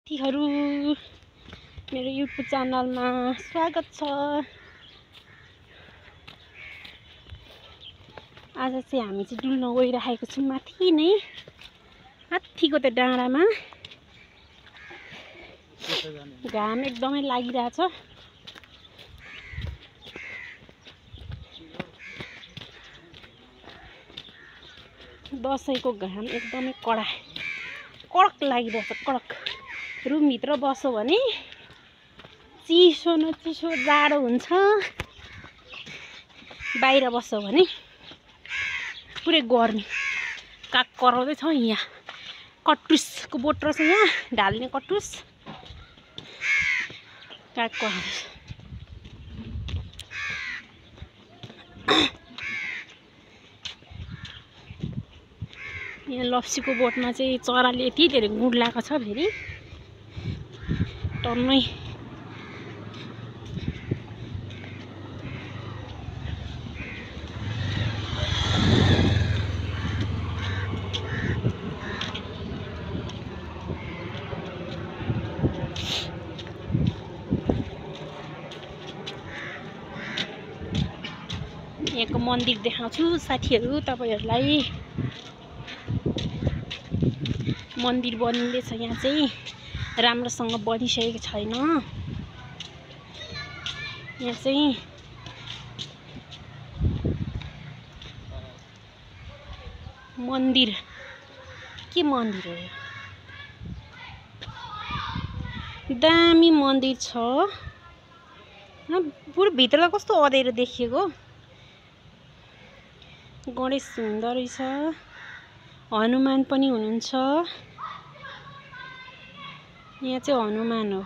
साथीहरु मेरो YouTube च्यानलमा स्वागत छ। आज चाहिँ हामी चाहिँ डुल्न गइरहेको छौं माथि नै हात्तीको त्यो डाँडामा। घाम एकदमै लागिरहेछ। दशैंको घाम एकदमै कडक लागिरहेछ, कडक। रुम भित्र बस्यो भने चिसो न चिसो जाडो हुन्छ, बाहिर बस्यो भने पुरै गर्मी। काग कराउँदै छ यहाँ। कटुसको बोट रहेछ यहाँ, ढाल्ने कटुस। काग कराउँदैछ। यहाँ लप्सीको बोटमा चाहिँ चराले यति धेरै गुड लगाएको छ फेरि टन्नै। यहाँको मन्दिर देखाउँछु साथीहरु तपाईहरुलाई। मन्दिर बनिँदैछ यहाँ चाहिँ, राम्रोसँग बनिसकेको छैन। यहाँ चाहिँ मन्दिर के मन्दिर हो यो? दामी मन्दिर छ। पुरै भित्र कस्तो अँध्यारो देखिएको। गणेश हुँदो रहेछ, हनुमान पनि हुनुहुन्छ। यहाँ चाहिँ हनुमान हो।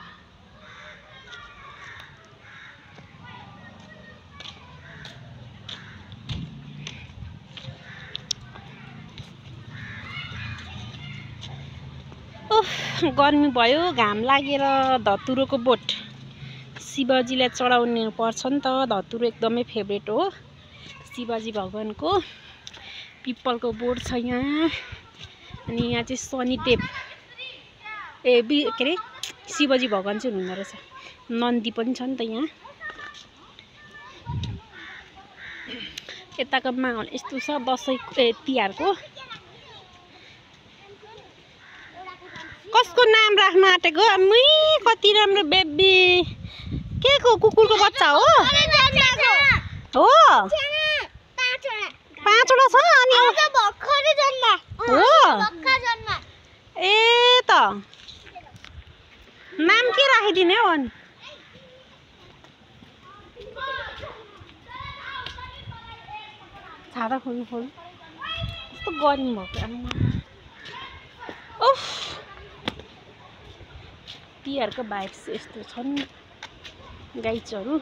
गर्मी भयो, घाम लागेर धतुरोको बोट शिवजीलाई चढाउनु पर्छ नि त। धतुरो एकदमै फेभरेट हो शिवजी भगवानको। पिपलको बोट छ यहाँ। अनि यहाँ चाहिँ शनिदेव के अरे शिवजी भगवान चाहिँ हुनुहुँदो रहेछ। नन्दी पनि छ नि त यहाँ। यताको माहौल यस्तो छ दशैं तिहारको। कसको नाम राख्न आँटेको? अम्मै कति राम्रो बेबी। के को कुकुरको बच्चा हो? हो 5वटा छ। अनि भर्खरै जन्म हो। जन्म। ए त नाम के राखिदिने हो? अनि छाता खोल्नु कस्तो गर्मी भएको। उफ, तिहारको भाइब्स यस्तो छन् गाइजहरु।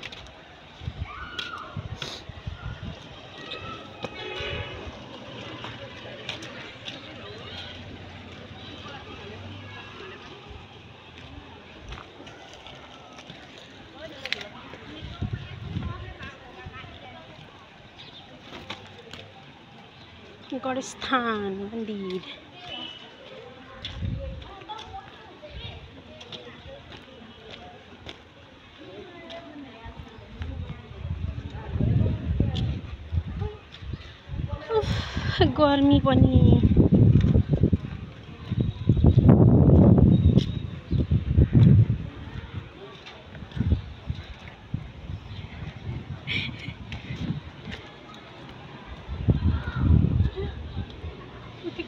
गणेशस्थान मन्दिर। गर्मी पनि।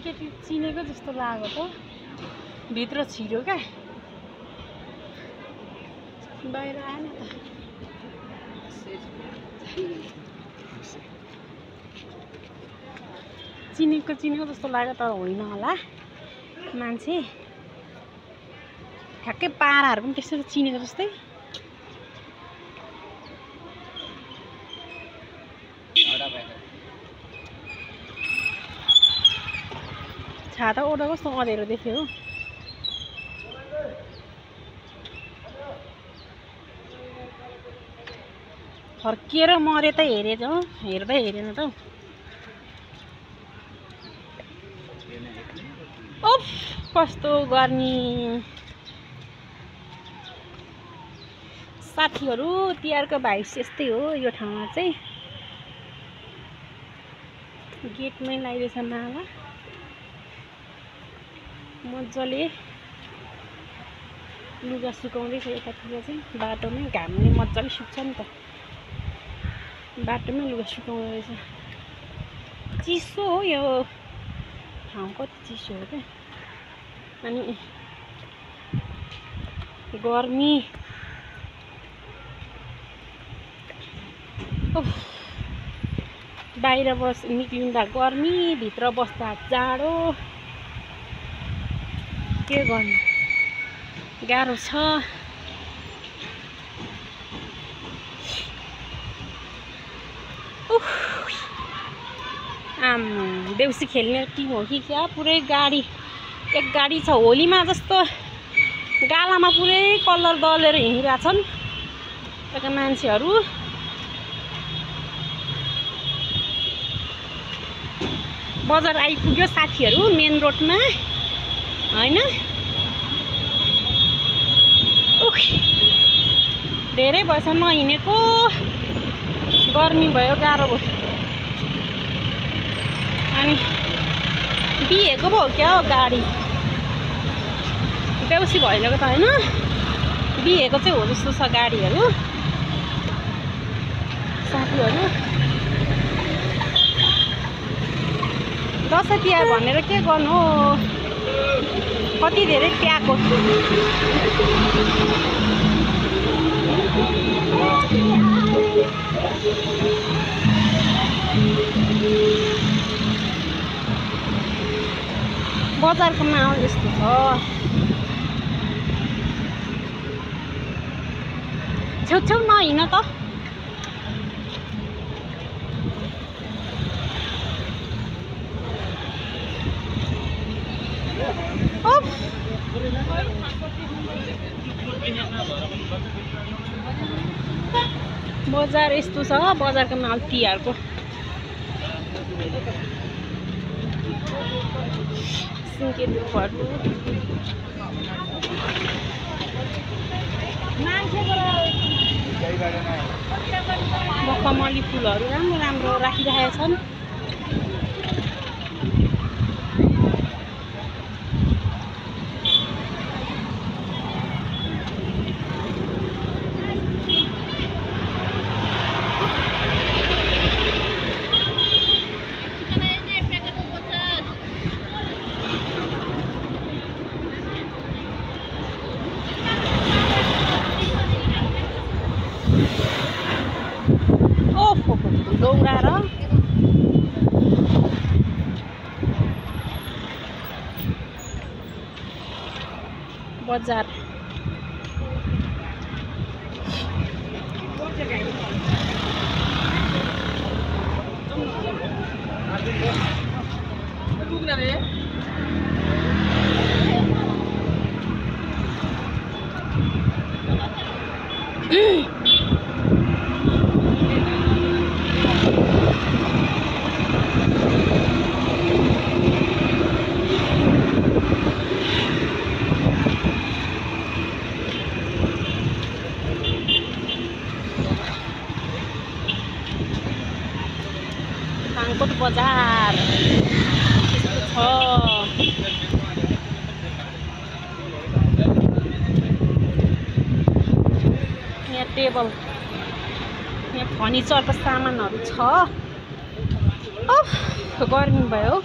केटी चिनेको जस्तो लाग्यो त। भित्र छिर्यो क्या, बाहिर आएन त। चिनेको जस्तो लाग्यो तर होइन होला मान्छे। ठ्याक्कै पाराहरू पनि त्यसरी चिनेको जस्तै। छाता ओढ्दा कस्तो अँध्यारो देख्यो हो। फर्किएर मरे त हेरेछ, हेर्दै हेरेन त। उफ कस्तो गर्मी। साथीहरू तिहारको भाइब्स यस्तै हो यो ठाउँमा चाहिँ गेटमै लगाइरहेछ माला मजाले लुगा सुकाउँदैछ यतातिर चाहिँ बाटोमै घामले मजाले सुक्छ नि त बाटोमै लुगा सुकाउँदै रहेछ चिसो हो यो ठाउँ कति चिसो हो क्या अनि गर्मी बाहिर निक्लिँदा गर्मी भित्र बस्दा जाडो के गर्नु गाह्रो छ देउसी खेल्ने टिम हो कि क्या पुरै गाडी एक गाडी छ होलीमा जस्तो गालामा पुरै कलर दलेर हिँडिरहेछन् त्यहाँका मान्छेहरू बजार आइपुग्यो साथीहरू मेन रोडमा हैन धेरै भएछ नहिँडेको गर्मी भयो गाह्रो भयो अनि बिहेको पो हो क्या हो गाडी देउसी भैलोको त होइन बिहेको चाहिँ हो जस्तो छ गाडीहरू साथीहरू दसैँ तिहार भनेर के गर्नु हो कति धेरै प्याको बजारको माहौल यस्तो छ छेउछेउ नहिँड त बजार यस्तो छ बजारको माहौल तिहारको सिङ्केदुखहरू मखमली फुलहरू राम्रो राम्रो राखिरहेका छन् दौडाएर बजार काङ्कोट बजार यस्तो छ यहाँ टेबल यहाँ फर्निचरको सामानहरू छ गर्मी भयो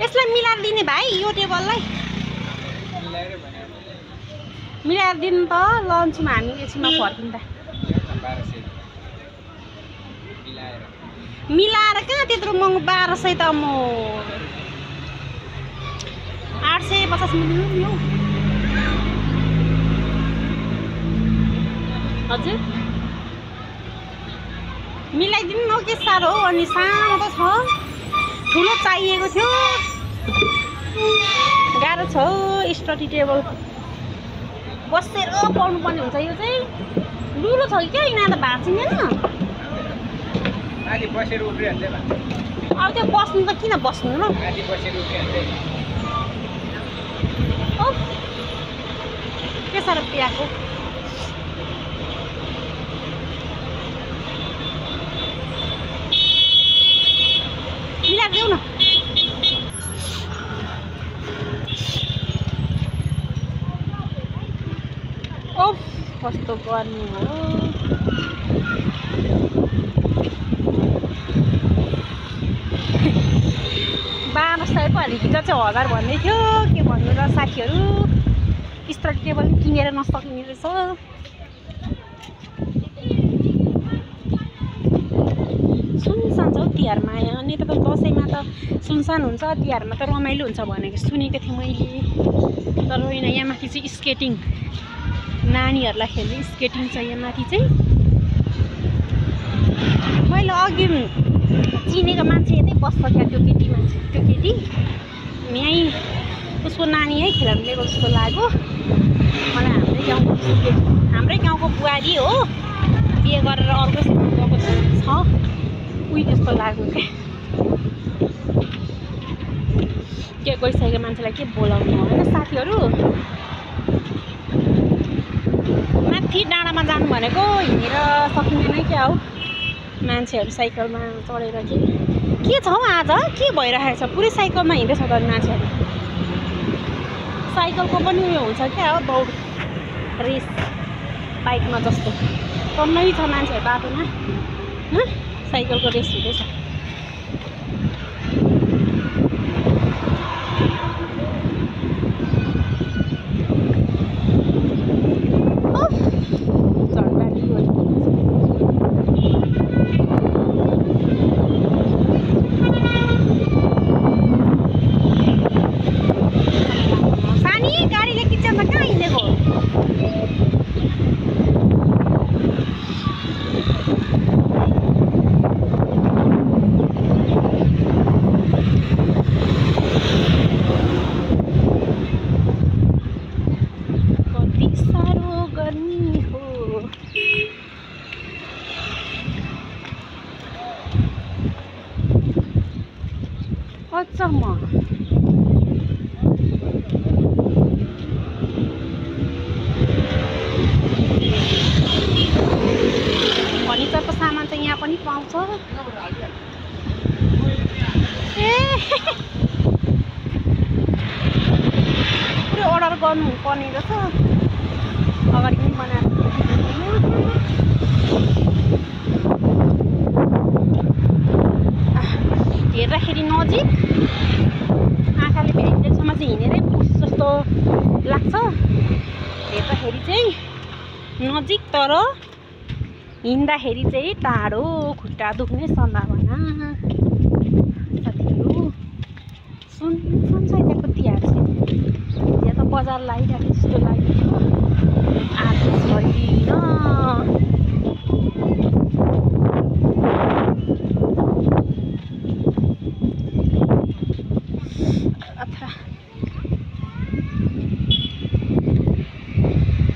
यसलाई मिलाएर दिने भाइ यो टेबललाई मिलाएर दिनु त लन्चमा हामी एकछिनमा फर्किँदा मिलाएर कहाँ त्यत्रो महँगो 1200 त म 850 मिल्नु नि हौ हजुर मिलाइदिनु न के साह्रो हो अनि सानो त छ ठुलो चाहिएको थियो गाह्रो छ स्टडी टेबल बसेर पाउनुपर्ने हुन्छ यो चाहिँ लुलो छ कि क्या यिनीहरू त भाँचिँदैन आदि बसेर उभिहाल्छ अब त्यो बस्नु त किन बस्नु न आदि बसेर उभिहाल्छ के साह्रो प्याको कस्तो गर्मी हो। बाह्र सयको हिजो चाहिँ 1000 भन्दै थियो। के भन्नु र साथीहरू, स्टडी टेबल किनेर नसकिने रहेछ। सुनसान छ हौ तिहारमा। अनि त दसैँमा त सुनसान हुन्छ, तिहारमा त रमाइलो हुन्छ भनेको सुनेको थिएँ मैले। तर होइन, यहाँ माथि चाहिँ स्केटिङ, नानीहरूलाई खेल्ने स्केटिङ छ यहाँ माथि चाहिँ। मैले अघि चिनेको मान्छे यतै बस्छ क्या, त्यो केटी मान्छे, त्यो केटी यहीँ उसको नानी है खेलाउनु लिएको जस्तो लाग्यो मलाई। हाम्रै गाउँको बुहारी हो, बिहे गरेर अर्कै गएको छ उही जस्तो लाग्यो क्या। के गइसकेको मान्छेलाई के बोलाउनु होइन साथीहरू। माथि डाँडामा जानु भनेको हिँडेर सकिँदैन क्या हो, मान्छेहरू साइकलमा चढेर के छ हौ आज, के भइरहेको छ? पुरै साइकलमा हिँड्दैछ त मान्छेहरू। साइकलको पनि उयो हुन्छ क्या हो, दौड रेस बाइकमा जस्तो टन्नै छ मान्छेहरू बाटोमा, साइकलको रेस हुँदैछ। अचम्म फर्निचरको सामान चाहिँ यहाँ पनि पाउँछ। ए पुरै अर्डर गर्नुपर्ने रहेछ, अगाडि पनि बनाएर हेर्दाखेरि नजिक, आँखाले भेट्नेसम्म चाहिँ हिँडेरै पुग्छ जस्तो लाग्छ। हेर्दाखेरि चाहिँ नजिक, तर हिँड्दाखेरि चाहिँ टाढो, खुट्टा दुख्ने सम्भावना। साथीहरू सुनसान छ यताको तिहार चाहिँ। यहाँ त बजार लागिरहेको जस्तो लाग्यो, आज छैन।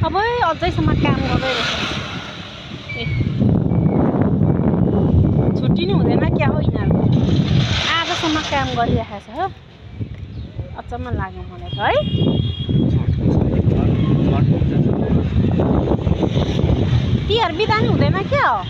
अब अझैसम्म काम गर्दै रहेछ। छुट्टी नै हुँदैन क्या हो यिनीहरूको, आजसम्म काम गरिरहेको छ। अचम्म लाग्यो मलाई त है। तिहार बिदा नि हुँदैन क्या हो।